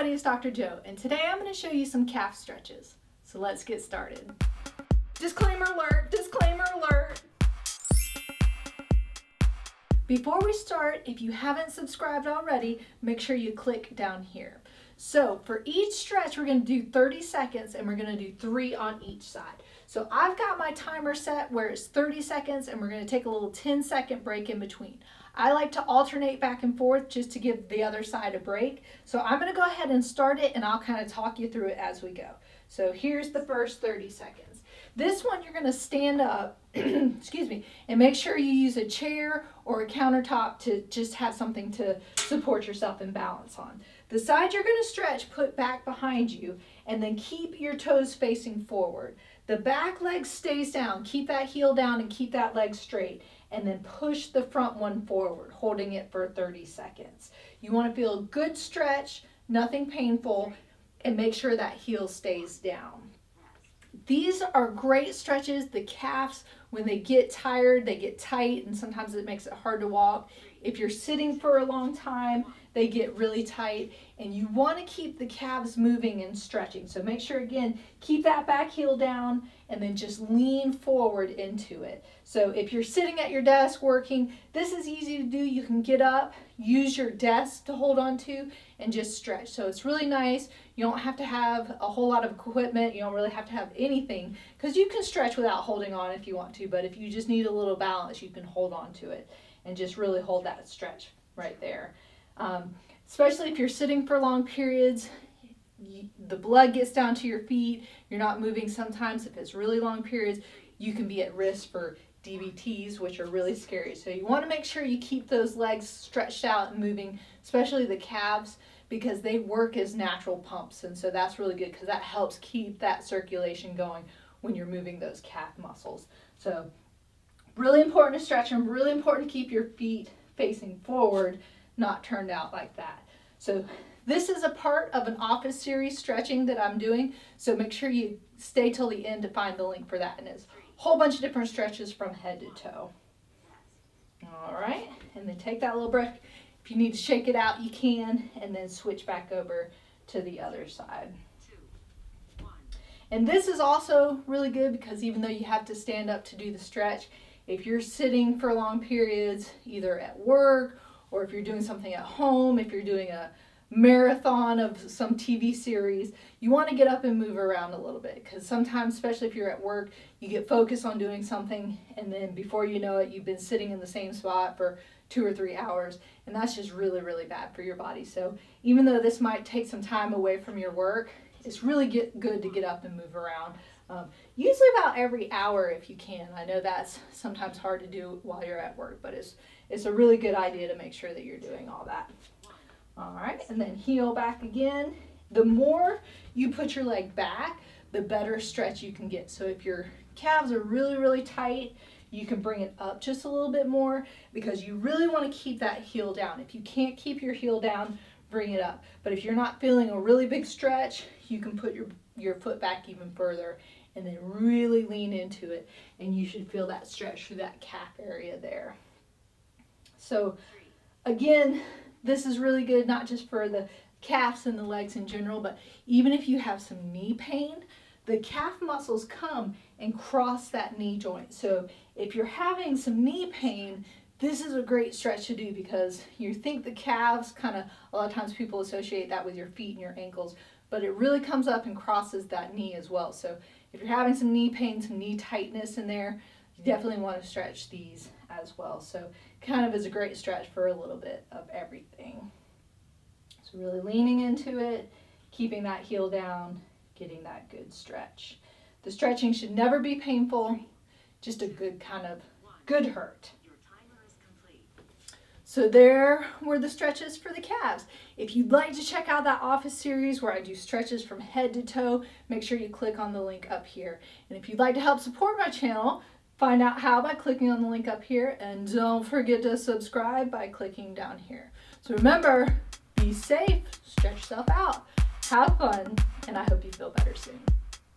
everybody, it's Dr. Joe, and today I'm going to show you some calf stretches. So let's get started. Disclaimer alert, disclaimer alert. Before we start, if you haven't subscribed already, make sure you click down here. So for each stretch, we're going to do 30 seconds and we're going to do 3 on each side. So I've got my timer set where it's 30 seconds and we're going to take a little 10-second break in between. I like to alternate back and forth just to give the other side a break. So I'm going to go ahead and start it and I'll kind of talk you through it as we go. So here's the first 30 seconds. This one you're going to stand up, excuse me, and make sure you use a chair or a countertop to just have something to support yourself and balance on. The side you're going to stretch, put back behind you, and then keep your toes facing forward. The back leg stays down. Keep that heel down and keep that leg straight. And then push the front one forward, holding it for 30 seconds. You want to feel a good stretch, nothing painful, and make sure that heel stays down. These are great stretches. The calves, when they get tired, they get tight, and sometimes it makes it hard to walk. If you're sitting for a long time, they get really tight, and you want to keep the calves moving and stretching. So make sure, again, keep that back heel down and then just lean forward into it. So if you're sitting at your desk working, this is easy to do. You can get up, use your desk to hold on to, and just stretch. So it's really nice. You don't have to have a whole lot of equipment. You don't really have to have anything because you can stretch without holding on if you want to, but if you just need a little balance, you can hold on to it and just really hold that stretch right there. Especially if you're sitting for long periods, the blood gets down to your feet, you're not moving. Sometimes if it's really long periods, you can be at risk for DVTs, which are really scary. So you want to make sure you keep those legs stretched out and moving, especially the calves, because they work as natural pumps. And so that's really good because that helps keep that circulation going when you're moving those calf muscles. So really important to stretch them, really important to keep your feet facing forward, not turned out like that. So this is a part of an office series stretching that I'm doing, so make sure you stay till the end to find the link for that. And it's a whole bunch of different stretches from head to toe. All right, and then take that little breath. If you need to shake it out, you can, and then switch back over to the other side. And this is also really good because even though you have to stand up to do the stretch, if you're sitting for long periods, either at work or if you're doing something at home, if you're doing a marathon of some TV series, you want to get up and move around a little bit because sometimes, especially if you're at work, you get focused on doing something and then before you know it, you've been sitting in the same spot for 2 or 3 hours, and that's just really, really bad for your body. So even though this might take some time away from your work, it's really good to get up and move around. Usually about every hour if you can. I know that's sometimes hard to do while you're at work, but it's a really good idea to make sure that you're doing all that. All right, and then heel back again. The more you put your leg back, the better stretch you can get. So if your calves are really, really tight, you can bring it up just a little bit more because you really want to keep that heel down. If you can't keep your heel down, bring it up. But if you're not feeling a really big stretch, you can put your foot back even further and then really lean into it, and you should feel that stretch through that calf area there. So again, this is really good not just for the calves and the legs in general, but even if you have some knee pain, the calf muscles come and cross that knee joint. So if you're having some knee pain, this is a great stretch to do because you think the calves a lot of times people associate that with your feet and your ankles, but it really comes up and crosses that knee as well. So if you're having some knee pain, some knee tightness in there, you definitely want to stretch these as well. So kind of is a great stretch for a little bit of everything. So really leaning into it, keeping that heel down, getting that good stretch. The stretching should never be painful, just a good good hurt. So there were the stretches for the calves. If you'd like to check out that office series where I do stretches from head to toe, make sure you click on the link up here. And if you'd like to help support my channel, find out how by clicking on the link up here, and don't forget to subscribe by clicking down here. So remember, be safe, stretch yourself out, have fun, and I hope you feel better soon.